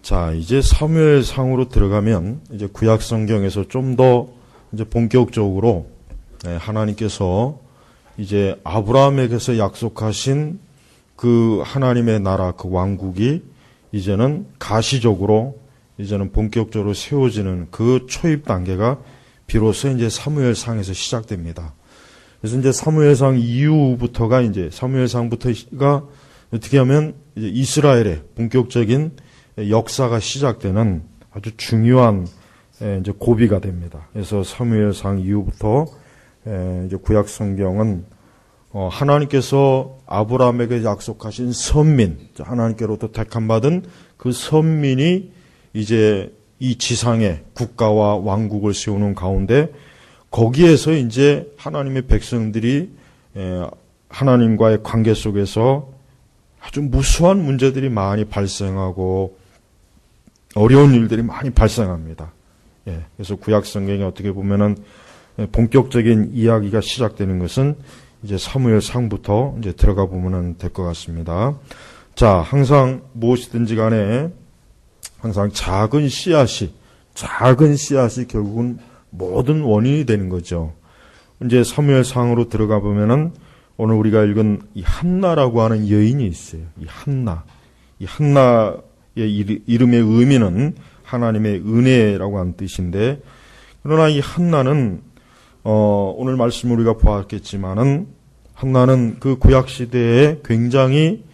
자, 이제 사무엘상으로 들어가면 이제 구약 성경에서 좀 더 이제 본격적으로 하나님께서 이제 아브라함에게서 약속하신 그 하나님의 나라, 그 왕국이 이제는 가시적으로 이제는 본격적으로 세워지는 그 초입 단계가 비로소 이제 사무엘상에서 시작됩니다. 그래서 이제 사무엘상 이후부터가 이제 사무엘상부터가 어떻게 하면 이제 이스라엘의 본격적인 역사가 시작되는 아주 중요한 이제 고비가 됩니다. 그래서 사무엘상 이후부터 이제 구약 성경은 하나님께서 아브라함에게 약속하신 선민, 하나님께로부터 택함 받은 그 선민이 이제 이 지상에 국가와 왕국을 세우는 가운데 거기에서 이제 하나님의 백성들이 하나님과의 관계 속에서 아주 무수한 문제들이 많이 발생하고 어려운 일들이 많이 발생합니다. 그래서 구약 성경에 어떻게 보면은 본격적인 이야기가 시작되는 것은 이제 사무엘상부터 이제 들어가 보면 될 것 같습니다. 자, 항상 무엇이든지 간에 항상 작은 씨앗이 결국은 모든 원인이 되는 거죠. 이제 사무엘상으로 들어가 보면은 오늘 우리가 읽은 이 한나라고 하는 여인이 있어요. 이 한나의 이름의 의미는 하나님의 은혜라고 하는 뜻인데, 그러나 이 한나는 오늘 말씀을 우리가 보았겠지만은 한나는 그 구약 시대에 굉장히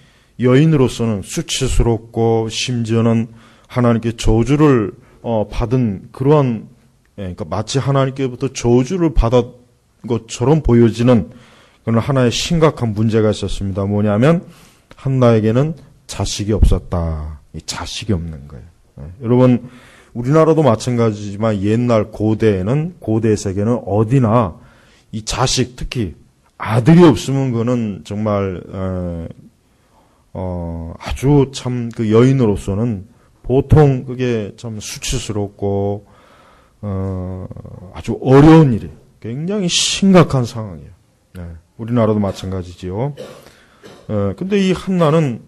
여인으로서는 수치스럽고 심지어는 하나님께 저주를 받은 그러한, 그러니까 마치 하나님께부터 저주를 받은 것처럼 보여지는 그런 하나의 심각한 문제가 있었습니다. 뭐냐면 한나에게는 자식이 없었다. 이 자식이 없는 거예요. 여러분, 우리나라도 마찬가지지만 옛날 고대 세계는 어디나 이 자식, 특히 아들이 없으면 그거는 정말 아주 참 그 여인으로서는 보통 그게 참 수치스럽고 아주 어려운 일이에요. 굉장히 심각한 상황이에요. 우리나라도 마찬가지지요. 근데 이 한나는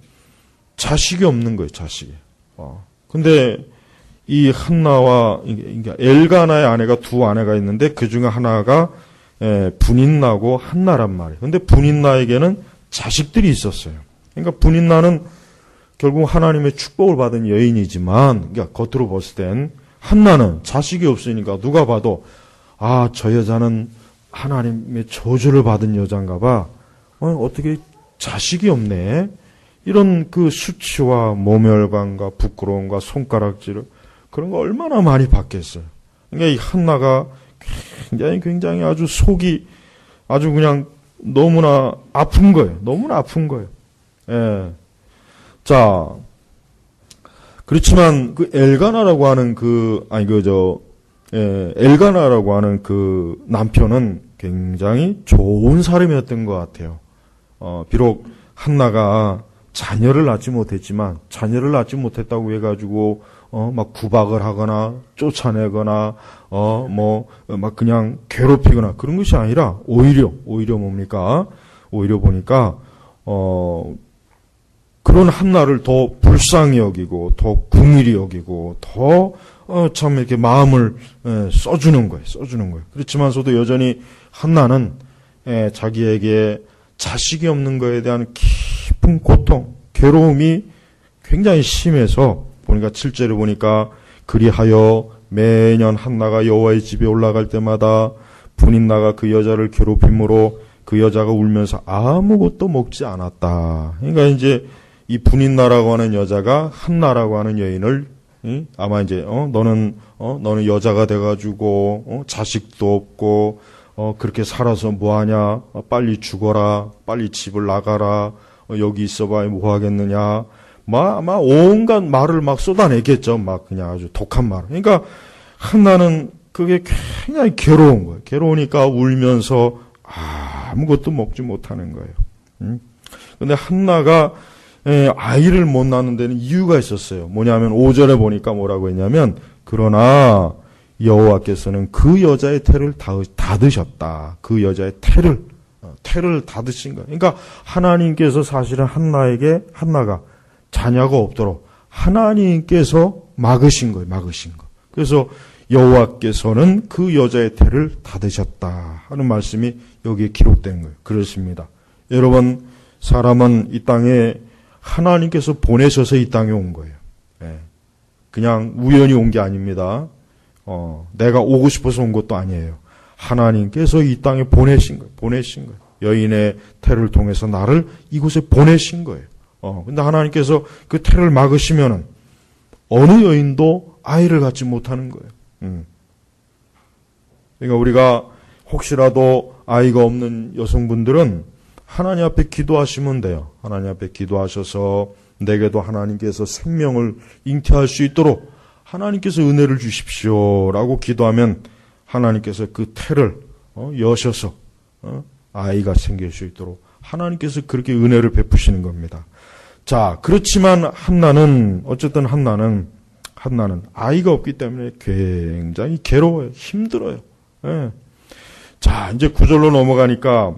자식이 없는 거예요, 자식이. 근데 이 한나와, 그러니까 엘가나의 아내가 두 아내가 있는데 그 중에 하나가 분인나고 한나란 말이에요. 근데 분인나에게는 자식들이 있었어요. 그러니까 분인나는 결국 하나님의 축복을 받은 여인이지만, 그러니까 겉으로 봤을 땐 한나는 자식이 없으니까 누가 봐도 저 여자는 하나님의 저주를 받은 여잔가 봐. 어떻게 자식이 없네. 이런 그 수치와 모멸감과 부끄러움과 손가락질을 그런 거 얼마나 많이 받겠어요. 그러니까 이 한나가 굉장히 아주 속이 아주 그냥 너무나 아픈 거예요. 너무나 아픈 거예요. 자, 그렇지만 그 엘가나라고 하는 엘가나라고 하는 그 남편은 굉장히 좋은 사람이었던 것 같아요. 비록 한나가 자녀를 낳지 못했지만 자녀를 낳지 못했다고 해가지고 막 구박을 하거나 쫓아내거나 막 그냥 괴롭히거나 그런 것이 아니라 오히려 뭡니까? 오히려 보니까 그런 한나를 더 불쌍히 여기고 더 긍휼히 여기고 더 참 이렇게 마음을 써주는 거예요. 그렇지만서도 여전히 한나는 자기에게 자식이 없는 것에 대한 깊은 고통, 괴로움이 굉장히 심해서 보니까 7절에 보니까 그리하여 매년 한나가 여호와의 집에 올라갈 때마다 분인나가 그 여자를 괴롭힘으로 그 여자가 울면서 아무것도 먹지 않았다. 그러니까 이제 이 분인나라고 하는 여자가 한나라고 하는 여인을 아마 이제 너는 여자가 돼가지고 자식도 없고 그렇게 살아서 뭐하냐, 빨리 죽어라, 빨리 집을 나가라, 여기 있어봐 뭐 하겠느냐, 아마 온갖 말을 막 쏟아내겠죠. 막 그냥 아주 독한 말. 그러니까 한나는 그게 굉장히 괴로운 거예요. 괴로우니까 울면서 아무것도 먹지 못하는 거예요. 근데 한나가 아이를 못 낳는 데는 이유가 있었어요. 뭐냐면 5절에 보니까 뭐라고 했냐면 그러나 여호와께서는 그 여자의 태를 닫으셨다. 그 여자의 태를 닫으신 거예요. 그러니까 하나님께서 사실은 한나가 자녀가 없도록 하나님께서 막으신 거예요. 막으신 거. 그래서 여호와께서는 그 여자의 태를 닫으셨다 하는 말씀이 여기에 기록된 거예요. 그렇습니다. 여러분, 사람은 이 땅에 하나님께서 보내셔서 이 땅에 온 거예요. 그냥 우연히 온 게 아닙니다. 내가 오고 싶어서 온 것도 아니에요. 하나님께서 이 땅에 보내신 거예요. 보내신 거예요. 여인의 태를 통해서 나를 이곳에 보내신 거예요. 근데 하나님께서 그 태를 막으시면은 어느 여인도 아이를 갖지 못하는 거예요. 그러니까 우리가 혹시라도 아이가 없는 여성분들은 하나님 앞에 기도하시면 돼요. 하나님 앞에 기도하셔서 내게도 하나님께서 생명을 잉태할 수 있도록 하나님께서 은혜를 주십시오라고 기도하면 하나님께서 그 태를 여셔서 아이가 생길 수 있도록 하나님께서 그렇게 은혜를 베푸시는 겁니다. 자, 그렇지만 한나는 아이가 없기 때문에 굉장히 괴로워요. 힘들어요. 자, 이제 9절로 넘어가니까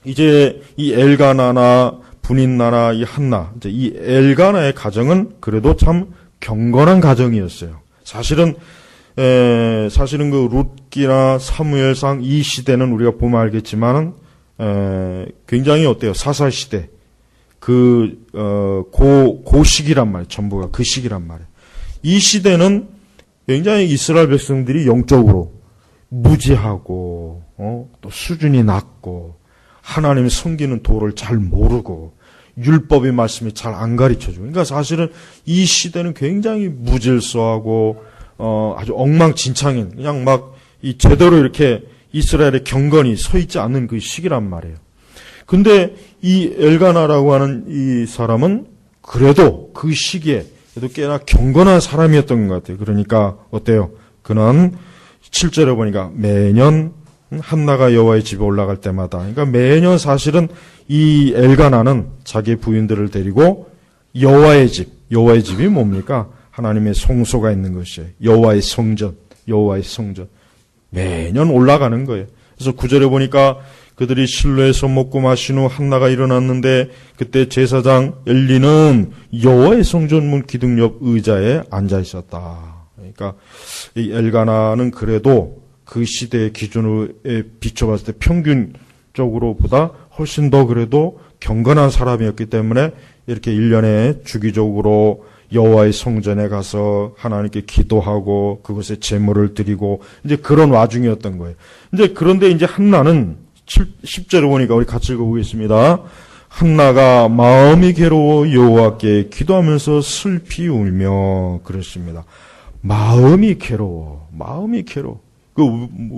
이제 이 엘가나나 분인나나 이 한나, 이제 이 엘가나의 가정은 그래도 참 경건한 가정이었어요. 사실은 그 룻기나 사무엘상 이 시대는 우리가 보면 알겠지만은 굉장히 어때요? 사사 시대 그 시기란 말이에요. 전부가 그 시기란 말이에요. 이 시대는 굉장히 이스라엘 백성들이 영적으로 무지하고 또 수준이 낮고 하나님의 섬기는 도를 잘 모르고 율법의 말씀이 잘 안 가르쳐주고, 그러니까 사실은 이 시대는 굉장히 무질서하고 아주 엉망진창인, 그냥 막 이 제대로 이렇게 이스라엘의 경건이 서 있지 않는 그 시기란 말이에요. 근데 이 엘가나라고 하는 이 사람은 그래도 그 시기에 그래도 꽤나 경건한 사람이었던 것 같아요. 그러니까 어때요? 그는 7절에 보니까 매년 한나가 여호와의 집에 올라갈 때마다, 그러니까 매년 사실은 이 엘가나는 자기 부인들을 데리고 여호와의 집이 뭡니까? 하나님의 성소가 있는 것이에요. 여호와의 성전 매년 올라가는 거예요. 그래서 9절에 보니까 그들이 실로에서 먹고 마신 후 한나가 일어났는데 그때 제사장 엘리는 여호와의 성전문 기둥 옆 의자에 앉아 있었다. 그러니까 이 엘가나는 그래도 그 시대의 기준에 비춰봤을 때 평균적으로보다 훨씬 더 그래도 경건한 사람이었기 때문에 이렇게 1년에 주기적으로 여호와의 성전에 가서 하나님께 기도하고 그곳에 제물을 드리고 이제 그런 와중이었던 거예요. 이제 그런데 이제 한나는 10절에 보니까 우리 같이 읽어보겠습니다. 한나가 마음이 괴로워 여호와께 기도하면서 슬피 울며 그랬습니다. 마음이 괴로워.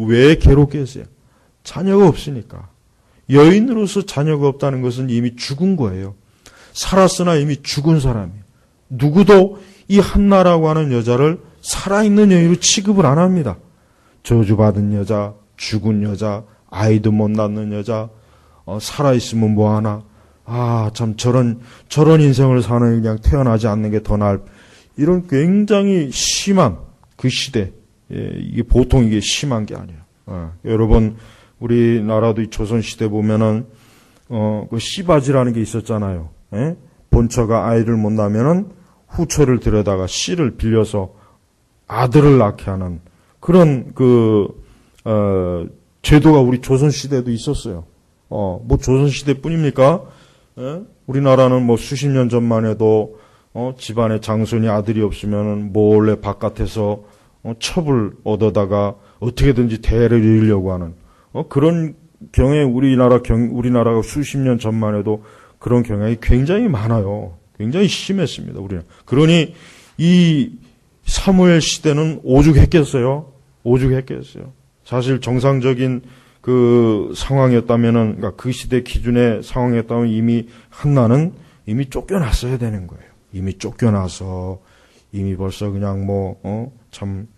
왜 괴롭겠어요? 자녀가 없으니까. 여인으로서 자녀가 없다는 것은 이미 죽은 거예요. 살았으나 이미 죽은 사람이에요. 누구도 이 한나라고 하는 여자를 살아있는 여인으로 취급을 안 합니다. 저주받은 여자, 죽은 여자, 아이도 못 낳는 여자, 살아있으면 뭐하나. 참 저런 인생을 사는 그냥 태어나지 않는 게 더 나을. 이런 굉장히 심한 그 시대. 이게 보통 이게 심한 게 아니에요. 여러분, 우리나라도 이 조선시대 보면은, 그 씨바지라는 게 있었잖아요. 본처가 아이를 못 낳으면은 후처를 들여다가 씨를 빌려서 아들을 낳게 하는 그런 제도가 우리 조선시대에도 있었어요. 뭐 조선시대 뿐입니까? 우리나라는 뭐 수십 년 전만 해도, 집안에 장손이 아들이 없으면은 몰래 바깥에서 첩을 얻어다가 어떻게든지 대를 이으려고 하는, 그런 경향, 우리나라가 수십 년 전만 해도 그런 경향이 굉장히 많아요. 굉장히 심했습니다, 우리는. 그러니 이 사무엘 시대는 오죽했겠어요? 사실 정상적인 그 상황이었다면은, 그러니까 그 시대 기준의 상황이었다면 이미 한나는 이미 쫓겨났어야 되는 거예요. 이미 쫓겨나서 이미 벌써 그냥 참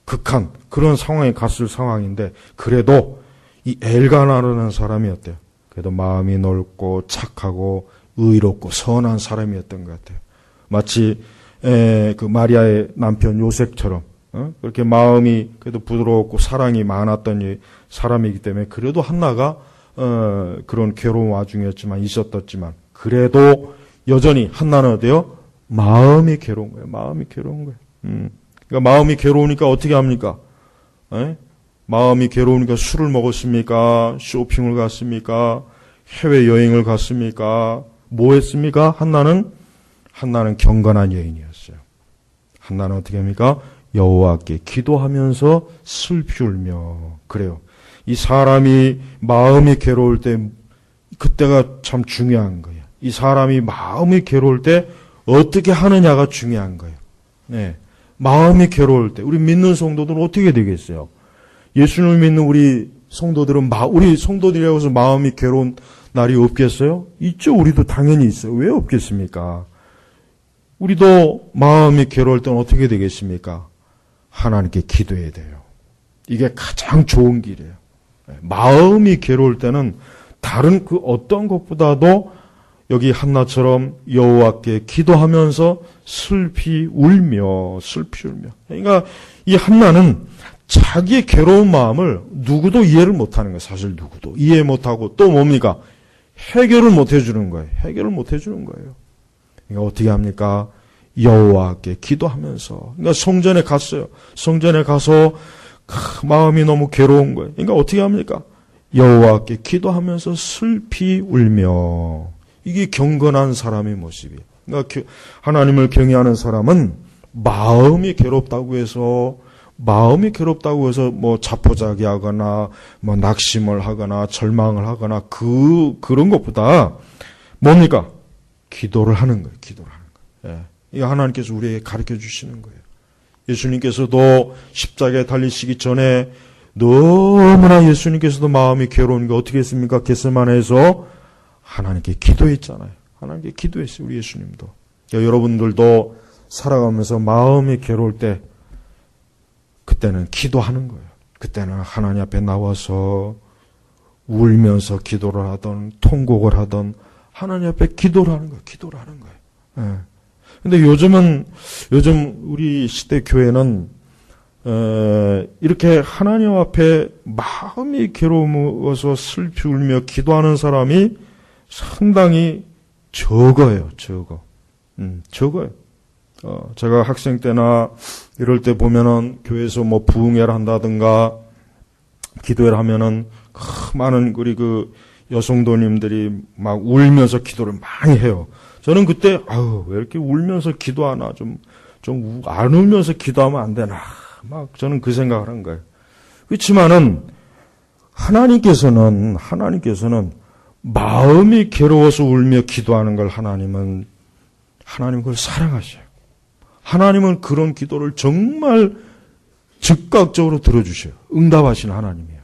극한 그런 상황에 갔을 상황인데, 그래도 이 엘가나라는 사람이 어때요? 그래도 마음이 넓고 착하고 의롭고 선한 사람이었던 것 같아요. 마치 그 마리아의 남편 요셉처럼 그렇게 마음이 그래도 부드럽고 사랑이 많았던 사람이기 때문에 그래도 한나가 그런 괴로운 와중이었지만 그래도 여전히 한나는 어때요? 마음이 괴로운 거예요. 마음이 괴로운 거예요. 그러니까 마음이 괴로우니까 어떻게 합니까? 에? 마음이 괴로우니까 술을 먹었습니까? 쇼핑을 갔습니까? 해외여행을 갔습니까? 뭐 했습니까? 한나는 경건한 여인이었어요. 한나는 어떻게 합니까? 여호와께 기도하면서 슬피 울며. 그래요. 이 사람이 마음이 괴로울 때 그때가 참 중요한 거예요. 이 사람이 마음이 괴로울 때 어떻게 하느냐가 중요한 거예요. 네. 마음이 괴로울 때 우리 믿는 성도들은 어떻게 되겠어요? 예수님을 믿는 우리 성도들은 우리 성도들이라고 해서 마음이 괴로운 날이 없겠어요? 있죠. 우리도 당연히 있어요. 왜 없겠습니까? 우리도 마음이 괴로울 때는 어떻게 되겠습니까? 하나님께 기도해야 돼요. 이게 가장 좋은 길이에요. 마음이 괴로울 때는 다른 그 어떤 것보다도 여기 한나처럼 여호와께 기도하면서 슬피 울며. 그러니까 이 한나는 자기의 괴로운 마음을 누구도 이해를 못하는 거예요. 사실 누구도 이해 못하고 또 뭡니까? 해결을 못해주는 거예요. 그러니까 어떻게 합니까? 여호와께 기도하면서. 그러니까 성전에 갔어요. 성전에 가서 마음이 너무 괴로운 거예요. 그러니까 어떻게 합니까? 여호와께 기도하면서 슬피 울며. 이게 경건한 사람의 모습이에요. 그러니까 하나님을 경외하는 사람은 마음이 괴롭다고 해서 뭐 자포자기하거나 뭐 낙심을 하거나 절망을 하거나 그런 것보다 뭡니까? 기도를 하는 거예요. 예. 이거 하나님께서 우리에게 가르쳐 주시는 거예요. 예수님께서도 십자가에 달리시기 전에 너무나 예수님께서도 마음이 괴로우니까 어떻게 했습니까? 겟세마네에서 하나님께 기도했잖아요. 하나님께 기도했어요. 우리 예수님도. 그러니까 여러분들도 살아가면서 마음이 괴로울 때 그때는 기도하는 거예요. 그때는 하나님 앞에 나와서 울면서 기도를 하던 통곡을 하던 하나님 앞에 기도를 하는 거예요. 예. 근데 요즘 우리 시대 교회는 이렇게 하나님 앞에 마음이 괴로워서 슬피 울며 기도하는 사람이 상당히 적어요. 적어요. 제가 학생 때나 이럴 때 보면은 교회에서 뭐 부흥회를 한다든가 기도회를 하면은 많은 우리 그 여성도님들이 막 울면서 기도를 많이 해요. 저는 그때 왜 이렇게 울면서 기도하나 좀 안 울면서 기도하면 안 되나 막 저는 그 생각을 한 거예요. 그렇지만은 하나님께서는 마음이 괴로워서 울며 기도하는 걸 하나님은 그걸 사랑하셔요. 하나님은 그런 기도를 정말 즉각적으로 들어주셔요. 응답하시는 하나님이에요.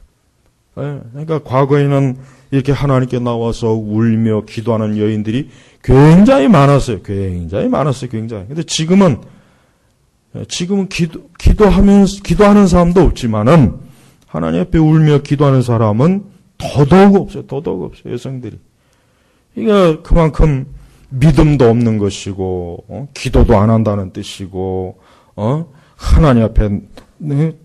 그러니까 과거에는 이렇게 하나님께 나와서 울며 기도하는 여인들이 굉장히 많았어요. 근데 지금은 기도하는 사람도 없지만은 하나님 앞에 울며 기도하는 사람은 더더욱 없어요. 여성들이. 그러니까 그만큼 믿음도 없는 것이고, 기도도 안 한다는 뜻이고, 하나님 앞에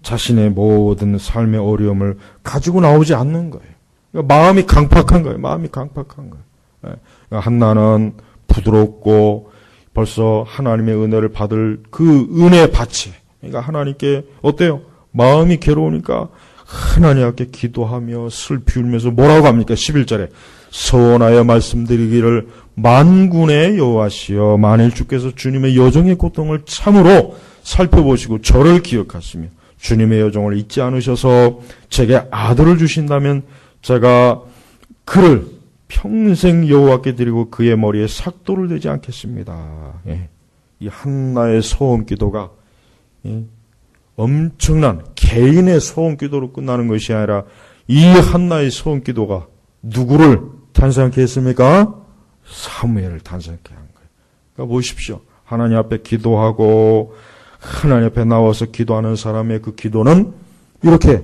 자신의 모든 삶의 어려움을 가지고 나오지 않는 거예요. 그러니까 마음이 강팍한 거예요. 그러니까 한나는 부드럽고 벌써 하나님의 은혜를 받을 그 은혜 밭에, 그러니까 하나님께 어때요? 마음이 괴로우니까 하나님 앞에 기도하며 슬피 울면서 뭐라고 합니까? 11절에 서원하여 말씀드리기를 만군의 여호와시여 만일 주께서 주님의 여종의 고통을 참으로 살펴보시고 저를 기억하시며 주님의 여종을 잊지 않으셔서 제게 아들을 주신다면 제가 그를 평생 여호와께 드리고 그의 머리에 삭도를 대지 않겠습니다. 예. 이 한나의 소원 기도가 엄청난 개인의 소원 기도로 끝나는 것이 아니라 이 한나의 소원 기도가 누구를 탄생케 했습니까? 사무엘을 탄생케 한 거예요. 그러니까 보십시오. 하나님 앞에 기도하고 하나님 앞에 나와서 기도하는 사람의 그 기도는 이렇게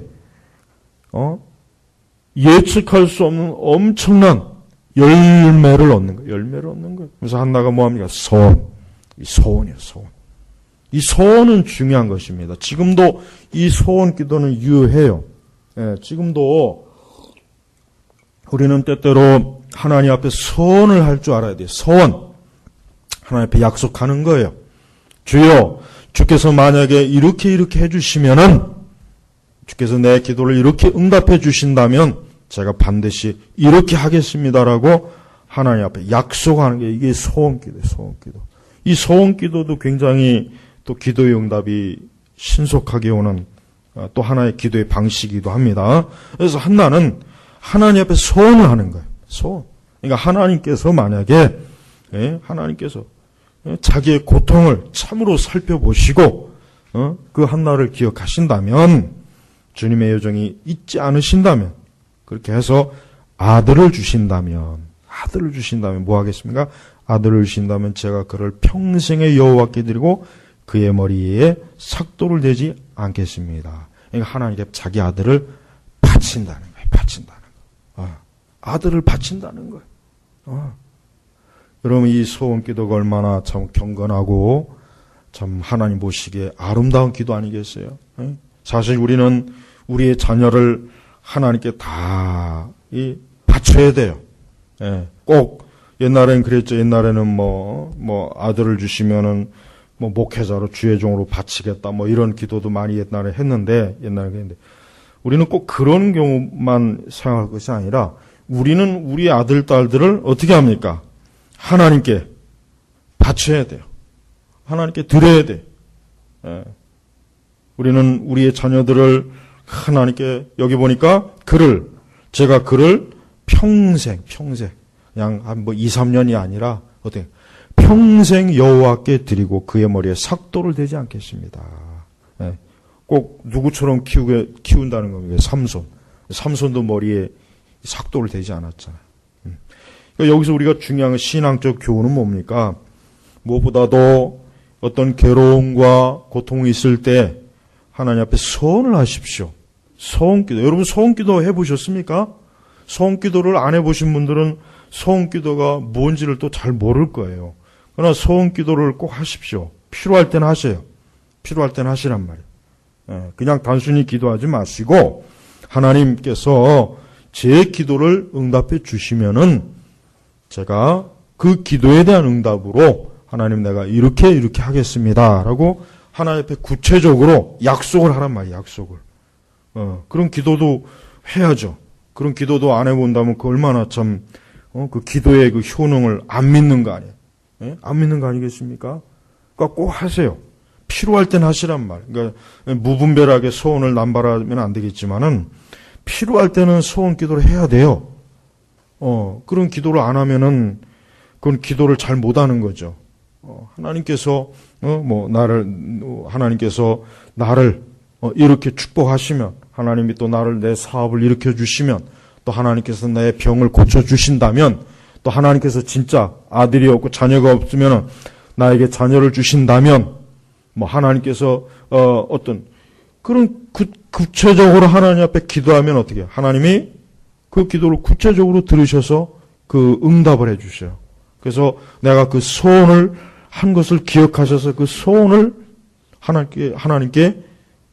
예측할 수 없는 엄청난 열매를 얻는 거예요. 그래서 한나가 뭐합니까? 소원이에요. 이 소원은 중요한 것입니다. 지금도 이 소원 기도는 유효해요. 예, 지금도 우리는 때때로 하나님 앞에 소원을 할 줄 알아야 돼요. 소원. 하나님 앞에 약속하는 거예요. 주여, 주께서 만약에 이렇게 해주시면은, 주께서 내 기도를 이렇게 응답해 주신다면 제가 반드시 이렇게 하겠습니다라고 하나님 앞에 약속하는 게 이게 소원기도예요. 소원기도. 이 소원기도도 굉장히 또 기도의 응답이 신속하게 오는 또 하나의 기도의 방식이기도 합니다. 그래서 한나는 하나님 앞에 소원을 하는 거예요. 소원. 그러니까 하나님께서 만약에 하나님께서 자기의 고통을 참으로 살펴보시고 그 한나를 기억하신다면, 주님의 여정이 잊지 않으신다면, 그렇게 해서 아들을 주신다면 뭐 하겠습니까? 아들을 주신다면 제가 그를 평생의 여호와께 드리고 그의 머리에 삭도를 대지 않겠습니다. 그러니까 하나님께 자기 아들을 바친다는 거예요. 바친다는 거예요. 아들을 바친다는 거예요. 여러분, 이 소원 기도가 얼마나 참 경건하고 참 하나님 보시기에 아름다운 기도 아니겠어요? 사실 우리는 우리의 자녀를 하나님께 다 바쳐야 돼요. 꼭 옛날엔 그랬죠. 옛날에는 뭐 아들을 주시면은 뭐 목회자로 주의 종으로 바치겠다 뭐 이런 기도도 많이 옛날에 했는데 우리는 꼭 그런 경우만 생각할 것이 아니라 우리는 우리 아들 딸들을 어떻게 합니까? 하나님께 바쳐야 돼요. 하나님께 드려야 돼. 우리는 우리의 자녀들을 하나님께, 여기 보니까 제가 그를 평생 그냥 한 2, 3년이 아니라 어떻게 평생 여호와께 드리고 그의 머리에 삭도를 대지 않겠습니다. 꼭 누구처럼 키운다는 겁니다. 삼손도 머리에 삭도를 대지 않았잖아요. 그러니까 여기서 우리가 중요한 신앙적 교훈은 뭡니까? 무엇보다도 어떤 괴로움과 고통이 있을 때 하나님 앞에 소원을 하십시오. 소원기도. 여러분 소원기도 해보셨습니까? 소원기도를 안 해보신 분들은 소원기도가 뭔지를 또 잘 모를 거예요. 그러나 소원기도를 꼭 하십시오. 필요할 때는 하세요. 필요할 때는 하시란 말이에요. 그냥 단순히 기도하지 마시고 하나님께서 제 기도를 응답해 주시면은 제가 그 기도에 대한 응답으로 하나님 내가 이렇게 하겠습니다 라고 하나님 앞에 구체적으로 약속을 하란 말이에요. 약속을. 그런 기도도 해야죠. 그런 기도도 안 해본다면 그 얼마나 참 그 기도의 그 효능을 안 믿는 거 아니에요. 안 믿는 거 아니겠습니까? 그러니까 꼭 하세요. 필요할 땐 하시란 말. 그러니까 무분별하게 소원을 남발하면 안 되겠지만은 필요할 때는 소원 기도를 해야 돼요. 그런 기도를 안 하면은 그건 기도를 잘 못하는 거죠. 하나님께서 하나님께서 나를 이렇게 축복하시면, 하나님이 또 나를 내 사업을 일으켜 주시면, 또 하나님께서 내 병을 고쳐 주신다면, 또 하나님께서 진짜 아들이 없고 자녀가 없으면 나에게 자녀를 주신다면, 하나님께서 어떤 그런 구체적으로 하나님 앞에 기도하면 어떻게 해요? 하나님이 그 기도를 구체적으로 들으셔서 그 응답을 해 주셔요. 그래서 내가 그 소원을 한 것을 기억하셔서 그 소원을 하나님께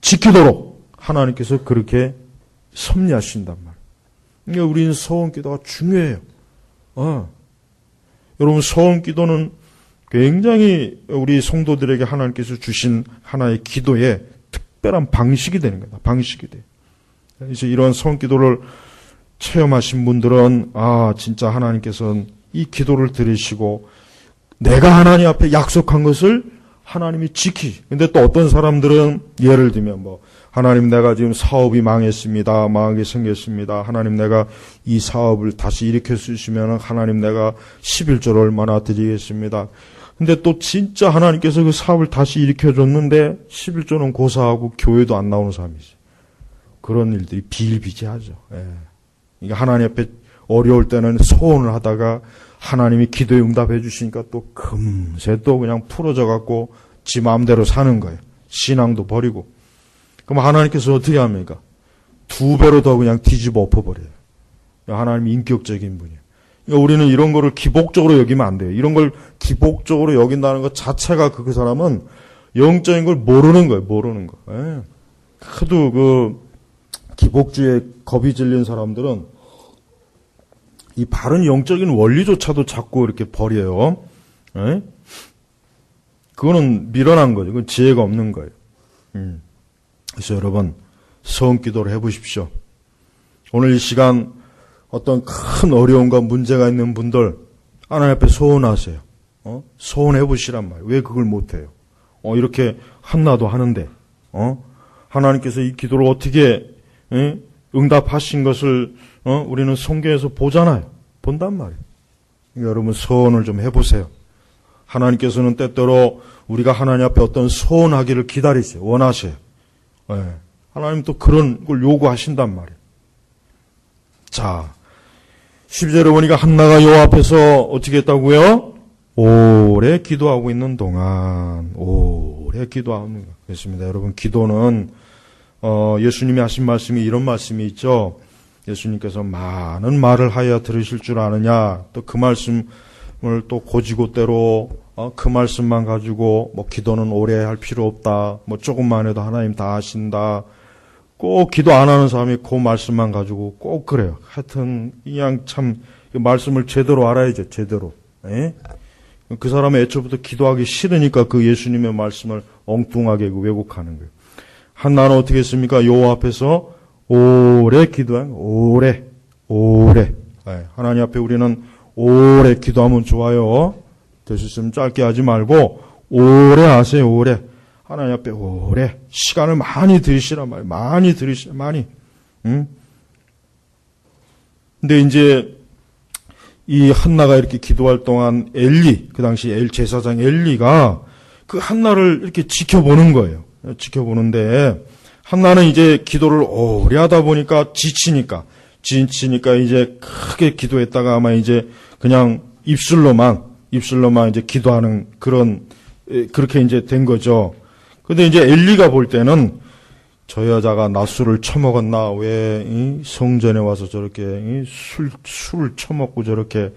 지키도록 하나님께서 그렇게 섭리하신단 말이에요. 그러니까 우리는 소원 기도가 중요해요. 여러분 소원 기도는 굉장히 우리 성도들에게 하나님께서 주신 하나의 기도의 특별한 방식이 되는 거다. 방식이 돼. 그래서 이런 소원 기도를 체험하신 분들은 진짜 하나님께서는 이 기도를 들으시고 내가 하나님 앞에 약속한 것을 하나님이 근데 또 어떤 사람들은 예를 들면 하나님 내가 지금 사업이 망했습니다. 망하게 생겼습니다. 하나님 내가 이 사업을 다시 일으켜 주시면 하나님 내가 11조를 얼마나 드리겠습니다. 근데 또 진짜 하나님께서 그 사업을 다시 일으켜 줬는데 11조는 고사하고 교회도 안 나오는 사람이지. 그런 일들이 비일비재하죠. 이게 하나님 앞에 어려울 때는 소원을 하다가 하나님이 기도에 응답해 주시니까 또 금세 또 그냥 풀어져 갖고 지 마음대로 사는 거예요. 신앙도 버리고. 그럼 하나님께서 어떻게 합니까? 2배로 더 그냥 뒤집어 엎어버려요. 하나님이 인격적인 분이에요. 그러니까 우리는 이런 거를 기복적으로 여기면 안 돼요. 이런 걸 기복적으로 여긴다는 것 자체가 그 사람은 영적인 걸 모르는 거예요. 모르는 거. 하도 그 기복주의에 겁이 질린 사람들은 이 바른 영적인 원리조차도 자꾸 이렇게 버려요. 그거는 밀어난 거죠. 그건 지혜가 없는 거예요. 그래서 여러분, 소원 기도를 해보십시오. 오늘 이 시간 어떤 큰 어려움과 문제가 있는 분들, 하나님 앞에 소원하세요. 소원해보시란 말이에요. 왜 그걸 못해요? 이렇게 한나도 하는데, 하나님께서 이 기도를 어떻게, 응답하신 것을, 우리는 성경에서 보잖아요. 본단 말이에요. 여러분, 소원을 좀 해보세요. 하나님께서는 때때로 우리가 하나님 앞에 어떤 소원하기를 기다리세요. 원하세요. 하나님 또 그런 걸 요구하신단 말이에요. 자, 12절에 보니까 한나가 여호와 앞에서 어떻게 했다고요? 오래 기도하고 있는 동안 오래 기도하는 거. 그렇습니다. 여러분, 기도는 예수님이 하신 말씀이 이런 말씀이 있죠. 예수님께서 많은 말을 하여 들으실 줄 아느냐. 또 그 말씀을 또 고지고대로 그 말씀만 가지고 뭐 기도는 오래 할 필요 없다. 뭐 조금만 해도 하나님 다 하신다. 꼭 기도 안 하는 사람이 그 말씀만 가지고 꼭 그래요. 하여튼 그냥 참 말씀을 제대로 알아야죠. 제대로. 그 사람은 애초부터 기도하기 싫으니까 그 예수님의 말씀을 엉뚱하게 왜곡하는 거예요. 한나는 어떻게 했습니까? 여호와 앞에서 오래 기도한 오래. 하나님 앞에 우리는 오래 기도하면 좋아요. 될 수 있으면 짧게 하지 말고 오래 하세요. 오래. 하나님 앞에 오래 시간을 많이 들이시란 말이에요. 많이 들이시라 많이. 근데 이제 이 한나가 이렇게 기도할 동안 엘리, 그 당시 제사장 엘리가 그 한나를 이렇게 지켜보는 거예요. 지켜보는데 한나는 이제 기도를 오래 하다 보니까 지치니까 이제 크게 기도했다가 아마 이제 그냥 입술로만 이제 기도하는 그렇게 이제 된 거죠. 근데 이제 엘리가 볼 때는 저 여자가 낮술을 처먹었나? 왜 이 성전에 와서 저렇게 술을 처먹고 저렇게.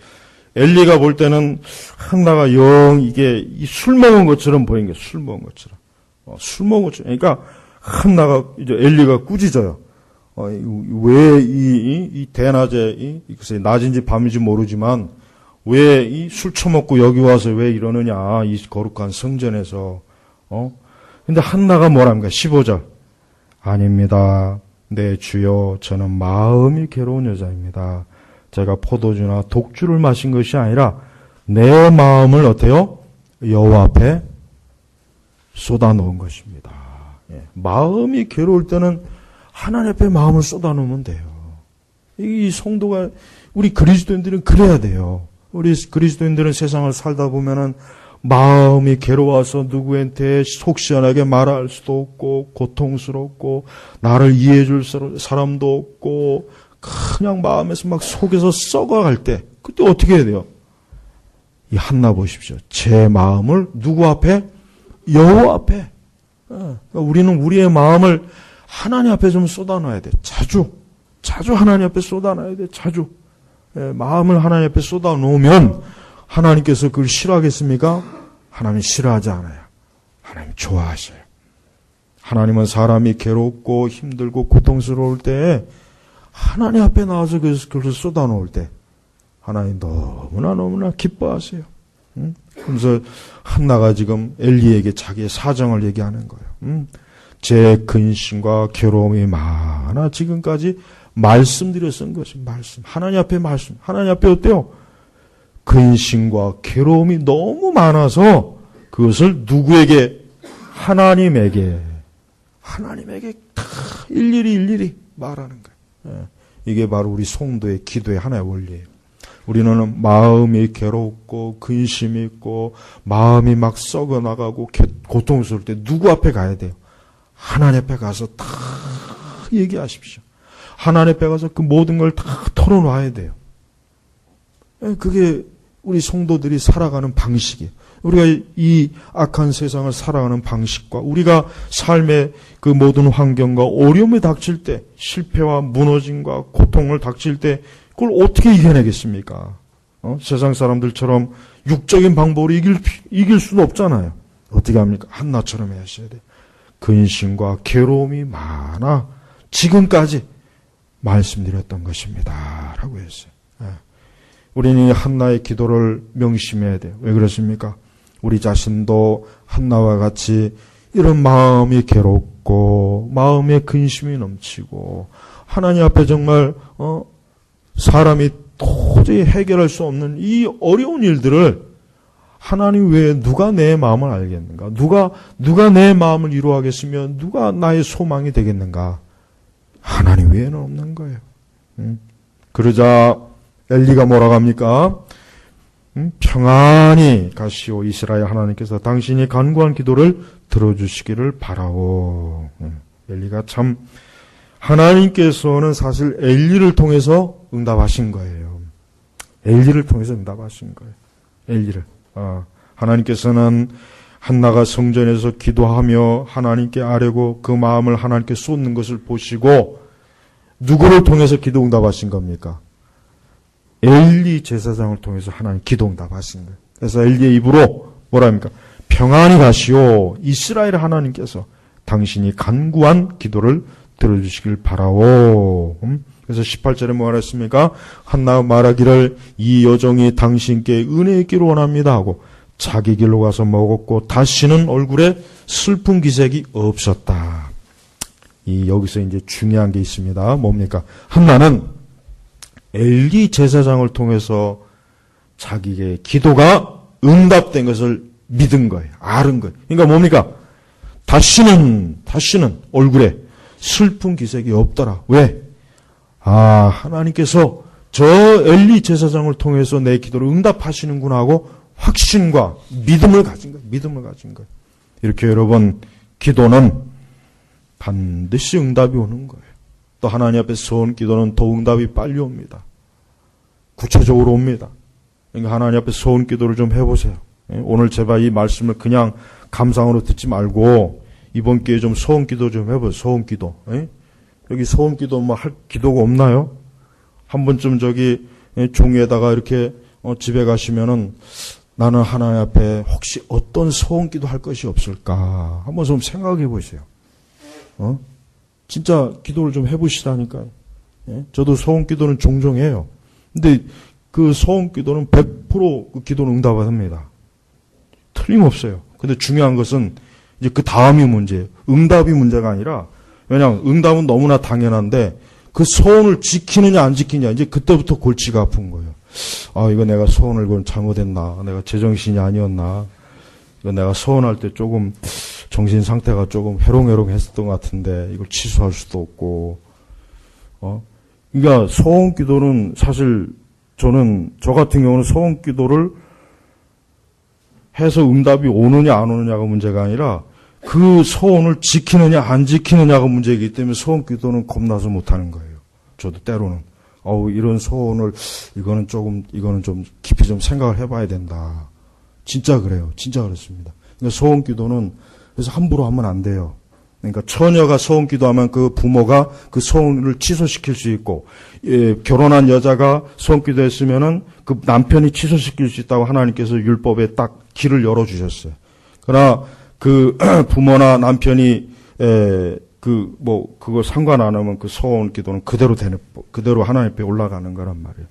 엘리가 볼 때는 한나가 이게 술 먹은 것처럼 보인 거예요. 술 먹은 것처럼. 술 먹은 것처럼. 그러니까 한나가 이제 엘리가 꾸짖어요. 왜 이 대낮에 글쎄 낮인지 밤인지 모르지만 왜 이 술 처먹고 여기 와서 왜 이러느냐? 이 거룩한 성전에서. 근데 한나가 뭐랍니까? 15절. 아닙니다. 네, 주여, 저는 마음이 괴로운 여자입니다. 제가 포도주나 독주를 마신 것이 아니라 내 마음을 어때요? 여호와 앞에 쏟아놓은 것입니다. 마음이 괴로울 때는 하나님 앞에 마음을 쏟아놓으면 돼요. 이 성도가, 우리 그리스도인들은 그래야 돼요. 우리 그리스도인들은 세상을 살다 보면은 마음이 괴로워서 누구한테 속 시원하게 말할 수도 없고 고통스럽고 나를 이해해 줄 사람도 없고 그냥 마음에서 막 속에서 썩어갈 때 그때 어떻게 해야 돼요? 이 한나 보십시오. 제 마음을 누구 앞에? 여호와 앞에. 그러니까 우리는 우리의 마음을 하나님 앞에 좀 쏟아놔야 돼. 자주 하나님 앞에 쏟아놔야 돼. 자주. 마음을 하나님 앞에 쏟아놓으면 하나님께서 그걸 싫어하겠습니까? 하나님 싫어하지 않아요. 하나님 좋아하셔요. 하나님은 사람이 괴롭고 힘들고 고통스러울 때 하나님 앞에 나와서 그걸 쏟아놓을 때 하나님 너무나 기뻐하세요. 그래서 한나가 지금 엘리에게 자기의 사정을 얘기하는 거예요. 제 근심과 괴로움이 많아 지금까지 말씀드렸던 것이 말씀. 하나님 앞에 말씀. 하나님 앞에 어때요? 근심과 괴로움이 너무 많아서 그것을 누구에게? 하나님에게 다 일일이 말하는 거예요. 이게 바로 우리 성도의 기도의 하나의 원리예요. 우리는 마음이 괴롭고 근심이 있고 마음이 막 썩어나가고 고통스러울 때 누구 앞에 가야 돼요? 하나님 앞에 가서 다 얘기하십시오. 하나님 앞에 가서 그 모든 걸 다 털어놔야 돼요. 그게 우리 성도들이 살아가는 방식이에요. 우리가 이 악한 세상을 살아가는 방식과 우리가 삶의 그 모든 환경과 어려움이 닥칠 때 실패와 무너짐과 고통을 닥칠 때 그걸 어떻게 이겨내겠습니까? 세상 사람들처럼 육적인 방법으로 이길 수는 없잖아요. 어떻게 합니까? 한나처럼 하셔야 돼요. 근심과 괴로움이 많아 지금까지 말씀드렸던 것입니다. 라고 했어요. 우리는 이 한나의 기도를 명심해야 돼요. 왜 그렇습니까? 우리 자신도 한나와 같이 이런 마음이 괴롭고 마음에 근심이 넘치고 하나님 앞에 정말 사람이 도저히 해결할 수 없는 이 어려운 일들을 하나님 외에 누가 내 마음을 알겠는가? 누가 내 마음을 이루하겠으며 누가 나의 소망이 되겠는가? 하나님 외에는 없는 거예요. 그러자 엘리가 뭐라고 합니까? 평안히 가시오. 이스라엘 하나님께서 당신이 간구한 기도를 들어주시기를 바라오. 엘리가 참 하나님께서는 사실 엘리를 통해서 응답하신 거예요. 엘리를 통해서 응답하신 거예요. 엘리를. 하나님께서는 한나가 성전에서 기도하며 하나님께 아뢰고 그 마음을 하나님께 쏟는 것을 보시고 누구를 통해서 기도 응답하신 겁니까? 엘리 제사장을 통해서 하나님 기도 응답하신 거예요. 그래서 엘리의 입으로 뭐라 합니까? 평안히 가시오. 이스라엘 하나님께서 당신이 간구한 기도를 들어주시길 바라오. 그래서 18절에 뭐라 했습니까? 한나가 말하기를 이 여종이 당신께 은혜 있기를 원합니다 하고 자기 길로 가서 먹었고 다시는 얼굴에 슬픈 기색이 없었다. 여기서 이제 중요한 게 있습니다. 뭡니까? 한나는 엘리 제사장을 통해서 자기의 기도가 응답된 것을 믿은 거예요. 알은 거예요. 그러니까 뭡니까? 다시는 얼굴에 슬픈 기색이 없더라. 왜? 하나님께서 저 엘리 제사장을 통해서 내 기도를 응답하시는구나 하고 확신과 믿음을 가진 거예요. 이렇게 여러분, 기도는 반드시 응답이 오는 거예요. 또 하나님 앞에 서온 기도는 더 응답이 빨리 옵니다. 구체적으로 옵니다. 그러니까 하나님 앞에 서온 기도를 좀 해보세요. 오늘 제발 이 말씀을 그냥 감상으로 듣지 말고 이번 기회에 좀 서온 기도 좀 해보세요. 서온 기도. 여기 서온 기도 할 기도가 없나요? 한 번쯤 종이에다가 이렇게 집에 가시면은 나는 하나님 앞에 혹시 어떤 서온 기도 할 것이 없을까? 한번 좀 생각해 보세요. 진짜 기도를 좀 해보시라니까요. 저도 서온 기도는 종종 해요. 근데 그 서온 기도는 100% 그 기도는 응답을 합니다. 틀림없어요. 근데 중요한 것은 이제 그 다음이 문제예요. 응답이 문제가 아니라, 왜냐하면 응답은 너무나 당연한데 그 소원을 지키느냐 안 지키느냐, 이제 그때부터 골치가 아픈 거예요. 이거 내가 소원을 잘못했나? 내가 제정신이 아니었나? 이거 내가 소원할 때 조금 정신 상태가 조금 해롱해롱했었던 것 같은데 이걸 취소할 수도 없고, 그러니까 소원 기도는 사실 저 같은 경우는 소원 기도를 해서 응답이 오느냐 안 오느냐가 문제가 아니라 그 소원을 지키느냐 안 지키느냐가 문제이기 때문에 소원 기도는 겁나서 못하는 거예요. 저도 때로는 이런 소원을 이거는 좀 깊이 좀 생각을 해봐야 된다. 진짜 그래요. 진짜 그렇습니다. 그러니까 소원 기도는 그래서 함부로 하면 안 돼요. 그러니까 처녀가 소원 기도하면 그 부모가 그 소원을 취소시킬 수 있고, 결혼한 여자가 소원 기도했으면은 그 남편이 취소시킬 수 있다고 하나님께서 율법에 딱 길을 열어주셨어요. 그러나 그 부모나 남편이 그거 상관 안 하면 그 소원 기도는 그대로 하나님 앞에 올라가는 거란 말이에요.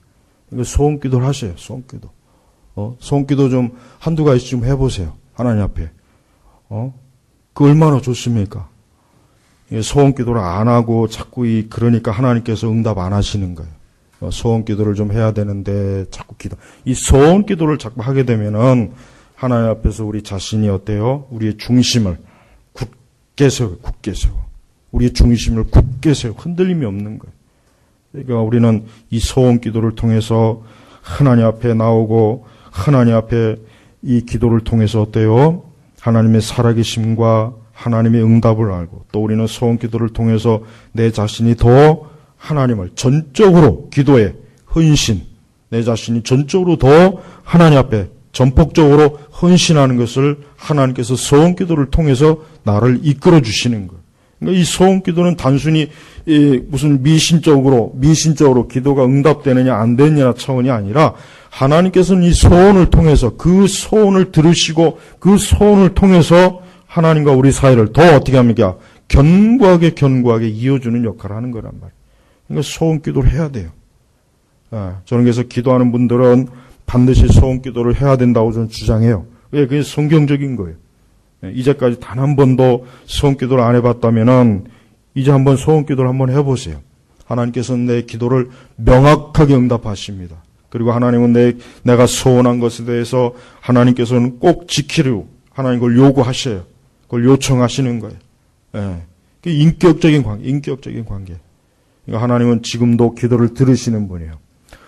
그러니까 소원 기도를 하세요. 소원 기도. 소원 기도 좀 한두 가지 좀 해보세요. 하나님 앞에. 그 얼마나 좋습니까? 소원 기도를 안 하고 자꾸 그러니까 하나님께서 응답 안 하시는 거예요. 소원 기도를 좀 해야 되는데 자꾸 이 소원 기도를 자꾸 하게 되면은 하나님 앞에서 우리 자신이 어때요? 우리의 중심을 굳게 세워. 우리의 중심을 굳게 세워. 흔들림이 없는 거예요. 그러니까 우리는 이 소원 기도를 통해서 하나님 앞에 나오고 하나님 앞에 이 기도를 통해서 어때요? 하나님의 살아계심과 하나님의 응답을 알고, 또 우리는 소원 기도를 통해서 내 자신이 더 하나님을 전적으로 기도에 헌신, 내 자신이 전적으로 더 하나님 앞에 전폭적으로 헌신하는 것을 하나님께서 소원 기도를 통해서 나를 이끌어 주시는 거예요. 그러니까 이 소원 기도는 단순히 무슨 미신적으로 기도가 응답되느냐 안 되느냐 차원이 아니라, 하나님께서는 이 소원을 통해서 그 소원을 들으시고 그 소원을 통해서 하나님과 우리 사이를 더 어떻게 합니까? 견고하게 이어주는 역할을 하는 거란 말이에요. 그러니까 소원 기도를 해야 돼요. 저는 그래서 기도하는 분들은 반드시 소원 기도를 해야 된다고 저는 주장해요. 왜? 그게 성경적인 거예요. 이제까지 단 한 번도 소원기도를 안 해봤다면은 이제 한번 소원기도를 한번 해보세요. 하나님께서는 내 기도를 명확하게 응답하십니다. 그리고 하나님은 내가 소원한 것에 대해서 하나님께서는 꼭 지키려고 하나님 그걸 요구하셔요. 그걸 요청하시는 거예요. 예. 그 인격적인 관계. 그러니까 하나님은 지금도 기도를 들으시는 분이에요.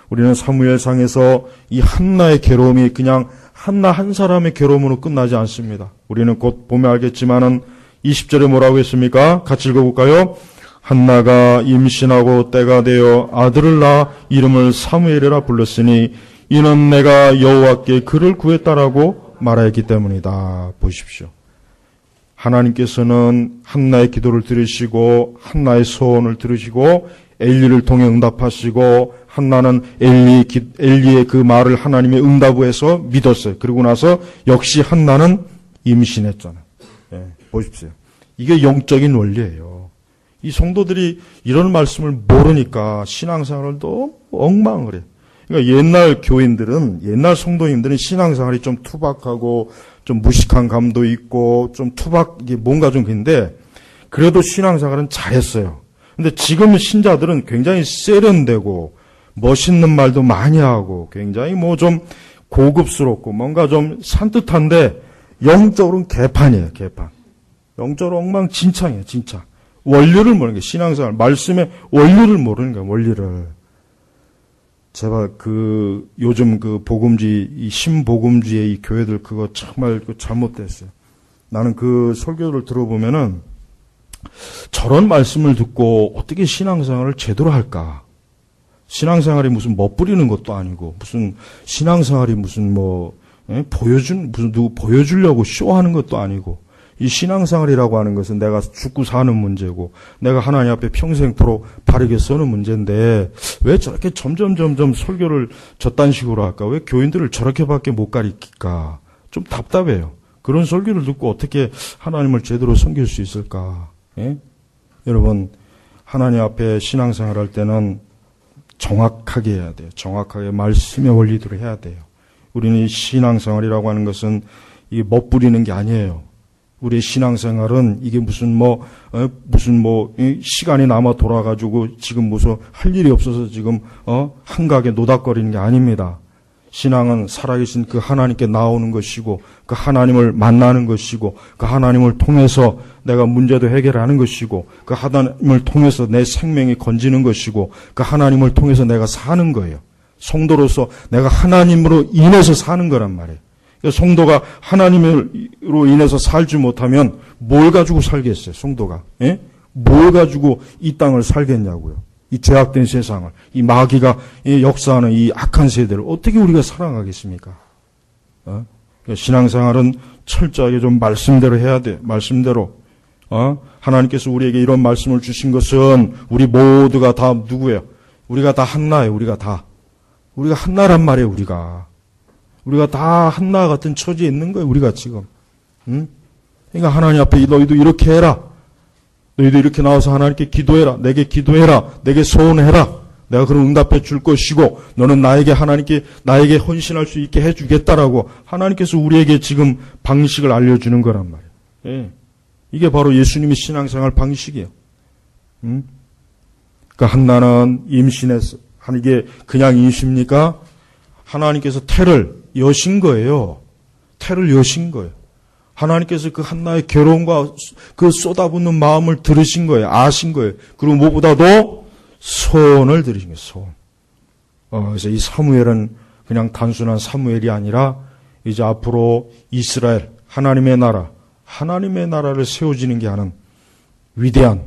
우리는 사무엘상에서 이 한나의 괴로움이 그냥 한나 한 사람의 괴로움으로 끝나지 않습니다. 우리는 곧 보면 알겠지만은 20절에 뭐라고 했습니까? 같이 읽어볼까요? 한나가 임신하고 때가 되어 아들을 낳아 이름을 사무엘이라 불렀으니 이는 내가 여호와께 그를 구했다라고 말하였기 때문이다. 보십시오. 하나님께서는 한나의 기도를 들으시고 한나의 소원을 들으시고 엘리를 통해 응답하시고 한나는 엘리의 그 말을 하나님의 응답으로 믿었어요. 그리고 나서 역시 한나는 임신했잖아요. 예, 보십시오. 이게 영적인 원리예요. 이 성도들이 이런 말씀을 모르니까 신앙생활을 너무 엉망을 해요. 그러니까 옛날 교인들은, 옛날 성도님들은 신앙생활이 좀 투박하고 좀 무식한 감도 있고 좀 이게 뭔가 좀 그런데 그래도 신앙생활은 잘했어요. 근데 지금 신자들은 굉장히 세련되고 멋있는 말도 많이 하고 굉장히 뭐 좀 고급스럽고 뭔가 좀 산뜻한데 영적으로는 개판이에요, 개판. 영적으로 엉망진창이에요, 진짜. 원리를 모르는 게 신앙생활, 말씀의 원리를 모르는 거예요, 원리를. 제발 요즘 이 신복음주의 이 교회들 그거 정말 잘못됐어요. 나는 그 설교를 들어보면은 저런 말씀을 듣고 어떻게 신앙생활을 제대로 할까? 신앙생활이 무슨 멋부리는 것도 아니고 무슨 신앙생활이 무슨 무슨 누구 보여주려고 쇼하는 것도 아니고 이 신앙생활이라고 하는 것은 내가 죽고 사는 문제고 내가 하나님 앞에 평생토록 바르게 서는 문제인데 왜 저렇게 점점 설교를 저딴 식으로 할까? 왜 교인들을 저렇게밖에 못 가르칠까? 좀 답답해요. 그런 설교를 듣고 어떻게 하나님을 제대로 섬길 수 있을까? 예? 여러분, 하나님 앞에 신앙생활 할 때는 정확하게 해야 돼요. 정확하게 말씀의 원리대로 해야 돼요. 우리는 이 신앙생활이라고 하는 것은 이게 멋부리는 게 아니에요. 우리의 신앙생활은 이게 무슨 시간이 남아 돌아가지고 지금 무슨 할 일이 없어서 지금 한가하게 노닥거리는 게 아닙니다. 신앙은 살아계신 그 하나님께 나오는 것이고 그 하나님을 만나는 것이고 그 하나님을 통해서 내가 문제도 해결하는 것이고 그 하나님을 통해서 내 생명이 건지는 것이고 그 하나님을 통해서 내가 사는 거예요. 성도로서 내가 하나님으로 인해서 사는 거란 말이에요. 성도가 하나님으로 인해서 살지 못하면 뭘 가지고 살겠어요, 성도가? 예? 뭘 가지고 이 땅을 살겠냐고요. 이 죄악된 세상을, 이 마귀가 역사하는 이 악한 세대를 어떻게 우리가 살아가겠습니까? 신앙생활은 철저하게 좀 말씀대로 해야 돼. 말씀대로. 하나님께서 우리에게 이런 말씀을 주신 것은 우리 모두가 다 누구예요? 우리가 다 한나예요, 우리가 다. 우리가 한나란 말이에요, 우리가 다 한나 같은 처지에 있는 거예요, 우리가 지금. 응? 그러니까 하나님 앞에 너희도 이렇게 해라. 너희도 이렇게 나와서 하나님께 기도해라. 내게 기도해라. 내게 소원해라. 내가 그런 응답해 줄 것이고 너는 나에게 헌신할 수 있게 해주겠다라고 하나님께서 우리에게 지금 방식을 알려주는 거란 말이에요. 예. 이게 바로 예수님의 신앙생활 방식이에요. 그러니까 한나는 임신했어. 이게 그냥 임신입니까? 하나님께서 태를 여신 거예요. 태를 여신 거예요. 하나님께서 그 한나의 괴로움과 그 쏟아붓는 마음을 들으신 거예요. 아신 거예요. 그리고 무엇보다도 소원을 들으신 거예요. 소원. 그래서 이 사무엘은 그냥 단순한 사무엘이 아니라 이제 앞으로 이스라엘, 하나님의 나라를 세워지는 게 하는 위대한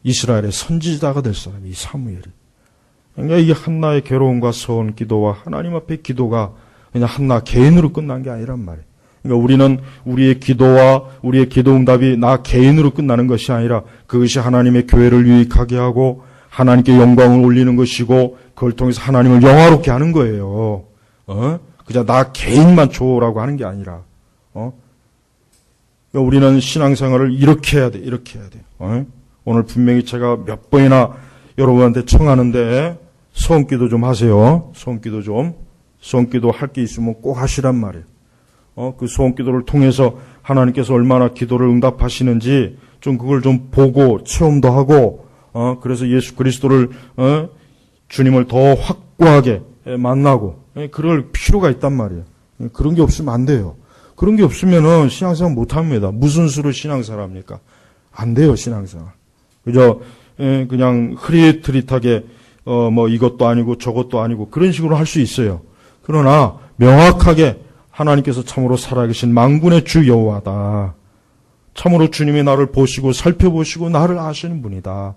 이스라엘의 선지자가 될 사람이 이 사무엘이. 그러니까 이 한나의 괴로움과 소원 기도와 하나님 앞에 기도가 그냥 한나 개인으로 끝난 게 아니란 말이에요. 그러니까 우리는 우리의 기도와 우리의 기도 응답이 나 개인으로 끝나는 것이 아니라 그것이 하나님의 교회를 유익하게 하고 하나님께 영광을 올리는 것이고 그걸 통해서 하나님을 영화롭게 하는 거예요. 그냥 나 개인만 좋으라고 하는 게 아니라. 그러니까 우리는 신앙생활을 이렇게 해야 돼. 이렇게 해야 돼. 오늘 분명히 제가 몇 번이나 여러분한테 청하는데 소원기도 좀 하세요. 소원기도 할 게 있으면 꼭 하시란 말이에요. 그 소원 기도를 통해서 하나님께서 얼마나 기도를 응답하시는지 좀 그걸 좀 보고 체험도 하고, 그래서 예수 그리스도를, 주님을 더 확고하게 만나고, 그럴 필요가 있단 말이에요. 그런 게 없으면 안 돼요. 그런 게 없으면은 신앙생활 못 합니다. 무슨 수로 신앙생활 합니까? 안 돼요, 신앙생활. 그저, 그냥 흐릿흐릿하게, 뭐 이것도 아니고 저것도 아니고 그런 식으로 할 수 있어요. 그러나 명확하게 하나님께서 참으로 살아계신 만군의 주 여호와다. 참으로 주님이 나를 보시고 살펴보시고 나를 아시는 분이다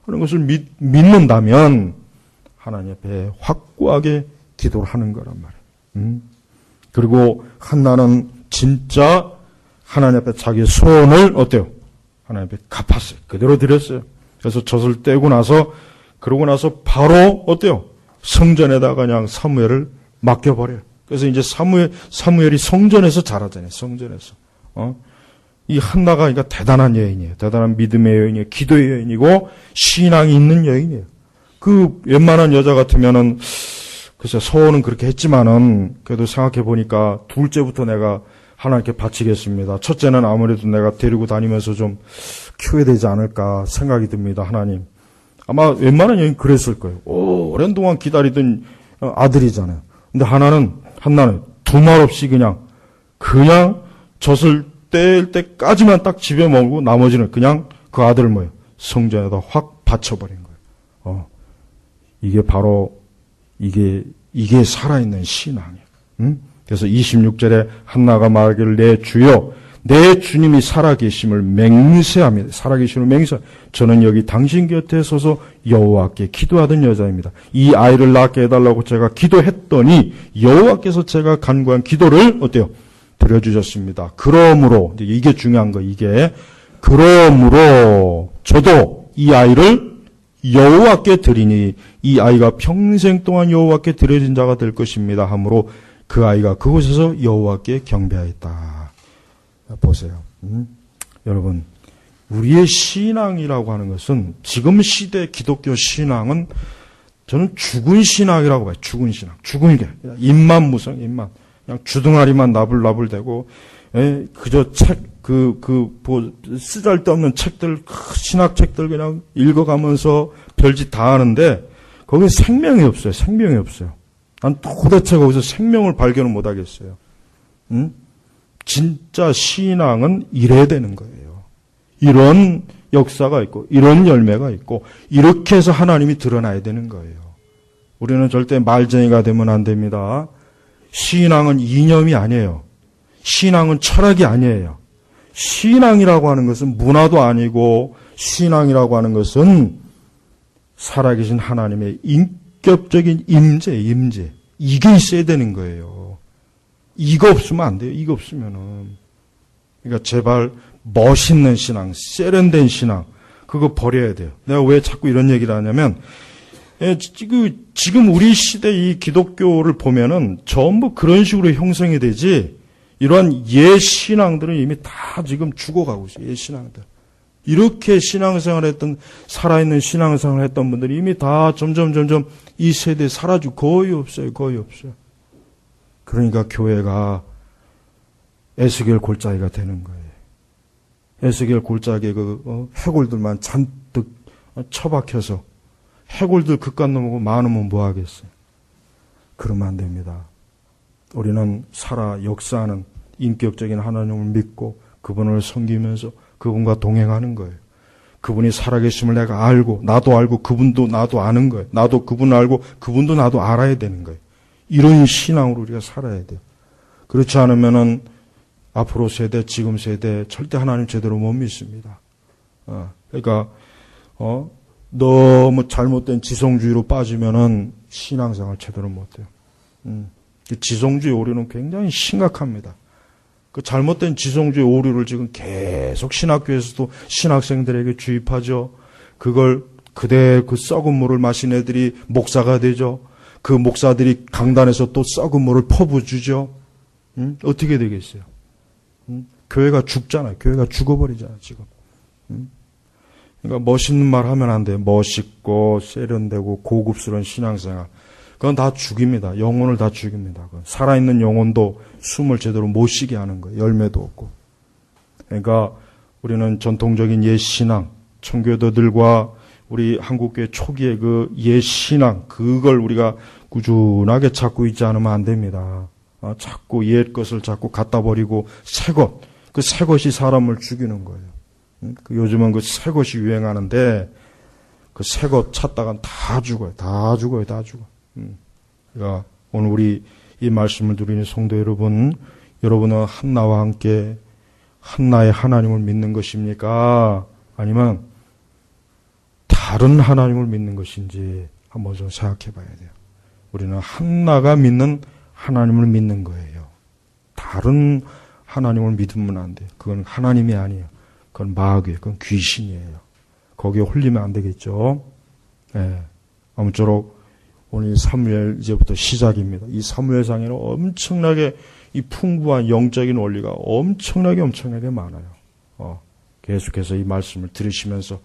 하는 것을 믿는다면 하나님 앞에 확고하게 기도를 하는 거란 말이에요. 그리고 한나는 진짜 하나님 앞에 자기 소원을 어때요? 하나님 앞에 갚았어요. 그대로 드렸어요. 그래서 젖을 떼고 나서 그러고 나서 바로 어때요? 성전에다가 그냥 사무엘을 맡겨버려요. 그래서 이제 사무엘이 성전에서 자라잖아요. 성전에서. 이 한나가 그러니까 대단한 여인이에요. 대단한 믿음의 여인이에요. 기도의 여인이고 신앙이 있는 여인이에요. 그 웬만한 여자 같으면은 글쎄 소원은 그렇게 했지만은 그래도 생각해 보니까 둘째부터 내가 하나님께 바치겠습니다. 첫째는 아무래도 내가 데리고 다니면서 좀 키워야 되지 않을까 생각이 듭니다. 하나님. 아마 웬만한 여인 그랬을 거예요. 오랜 동안 기다리던 아들이잖아요. 근데 한나는 두말 없이 그냥 젖을 뗄 때까지만 딱 집에 머물고 나머지는 그냥 그 아들을 성전에다 확 바쳐버린 거예요. 이게 바로 이게 살아있는 신앙이에요. 그래서 26절에 한나가 말하기를 내 주여 내 주님이 살아계심을 맹세합니다. 살아계심을 맹세합니다. 저는 여기 당신 곁에 서서 여호와께 기도하던 여자입니다. 이 아이를 낳게 해달라고 제가 기도했더니 여호와께서 제가 간구한 기도를 어때요? 드려주셨습니다. 그러므로 이게 중요한 거예요. 그러므로 저도 이 아이를 여호와께 드리니 이 아이가 평생 동안 여호와께 드려진 자가 될 것입니다. 하므로 그 아이가 그곳에서 여호와께 경배하였다. 보세요. 여러분, 우리의 신앙이라고 하는 것은 지금 시대 기독교 신앙은 저는 죽은 신앙이라고 봐요. 죽은 신앙. 죽은 게. 입만 무성, 입만. 그냥 주둥아리만 나불나불대고, 그저 쓰잘데없는 책들, 신학책들 그냥 읽어가면서 별짓 다 하는데, 거기에 생명이 없어요. 생명이 없어요. 난 도대체 거기서 생명을 발견을 못 하겠어요. 진짜 신앙은 이래야 되는 거예요. 이런 역사가 있고, 이런 열매가 있고, 이렇게 해서 하나님이 드러나야 되는 거예요. 우리는 절대 말쟁이가 되면 안 됩니다. 신앙은 이념이 아니에요. 신앙은 철학이 아니에요. 신앙이라고 하는 것은 문화도 아니고, 신앙이라고 하는 것은 살아계신 하나님의 인격적인 임재. 이게 있어야 되는 거예요. 이거 없으면 안 돼요. 이거 없으면은. 그러니까 제발 멋있는 신앙, 세련된 신앙, 그거 버려야 돼요. 내가 왜 자꾸 이런 얘기를 하냐면, 지금 우리 시대 이 기독교를 보면은 전부 그런 식으로 형성이 되지, 이러한 옛 신앙들은 이미 다 지금 죽어가고 있어요. 옛 신앙들. 이렇게 신앙생활 했던, 살아있는 신앙생활 했던 분들이 이미 다 점점 이 세대에 사라지고 거의 없어요. 그러니까 교회가 에스겔 골짜기가 되는 거예요. 에스겔 골짜기에 해골들만 잔뜩 처박혀서 해골들 그깟 놈하고 많으면 뭐 하겠어요. 그러면 안 됩니다. 우리는 역사하는 인격적인 하나님을 믿고 그분을 섬기면서 그분과 동행하는 거예요. 그분이 살아계심을 내가 알고 나도 알고 그분도 나도 아는 거예요. 나도 그분을 알고 그분도 나도 알아야 되는 거예요. 이런 신앙으로 우리가 살아야 돼요. 그렇지 않으면은 앞으로 세대, 지금 세대 절대 하나님 제대로 못 믿습니다. 그러니까 너무 잘못된 지성주의로 빠지면은 신앙생활 제대로 못 해요. 지성주의 오류는 굉장히 심각합니다. 그 잘못된 지성주의 오류를 지금 계속 신학교에서도 신학생들에게 주입하죠. 그걸 그대로 그 썩은 물을 마신 애들이 목사가 되죠. 그 목사들이 강단에서 또 썩은 물을 퍼부주죠. 어떻게 되겠어요? 교회가 죽잖아요. 교회가 죽어버리잖아요, 지금. 그러니까 멋있는 말 하면 안 돼요. 멋있고 세련되고 고급스러운 신앙생활. 그건 다 죽입니다. 영혼을 다 죽입니다. 살아있는 영혼도 숨을 제대로 못 쉬게 하는 거예요. 열매도 없고. 그러니까 우리는 전통적인 옛 신앙, 청교도들과 우리 한국교회 초기의 그 옛 신앙, 그걸 우리가 꾸준하게 찾고 있지 않으면 안 됩니다. 자꾸 옛 것을 자꾸 갖다 버리고 새 것, 그 새 것이 사람을 죽이는 거예요. 요즘은 그 새 것이 유행하는데 그 새 것 찾다간 다 죽어요. 다 죽어요. 다 죽어. 그러니까 오늘 우리 이 말씀을 드리는 성도 여러분, 여러분은 한나와 함께 한나의 하나님을 믿는 것입니까? 아니면 다른 하나님을 믿는 것인지 한번 좀 생각해 봐야 돼요. 우리는 한나가 믿는 하나님을 믿는 거예요. 다른 하나님을 믿으면 안 돼요. 그건 하나님이 아니에요. 그건 마귀예요. 그건 귀신이에요. 거기에 홀리면 안 되겠죠. 예. 아무쪼록 오늘 사무엘 이제부터 시작입니다. 이 사무엘상에는 엄청나게 이 풍부한 영적인 원리가 엄청나게 많아요. 계속해서 이 말씀을 들으시면서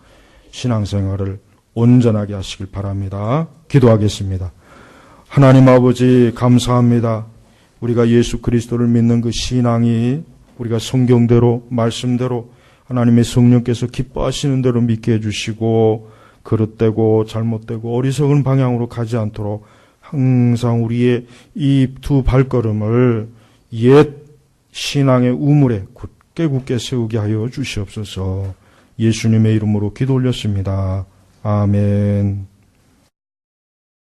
신앙생활을 온전하게 하시길 바랍니다. 기도하겠습니다. 하나님 아버지 감사합니다. 우리가 예수 그리스도를 믿는 그 신앙이 우리가 성경대로 말씀대로 하나님의 성령께서 기뻐하시는 대로 믿게 해주시고 그릇되고 잘못되고 어리석은 방향으로 가지 않도록 항상 우리의 이 두 발걸음을 옛 신앙의 우물에 굳게 세우게 하여 주시옵소서. 예수님의 이름으로 기도 올렸습니다. 아멘.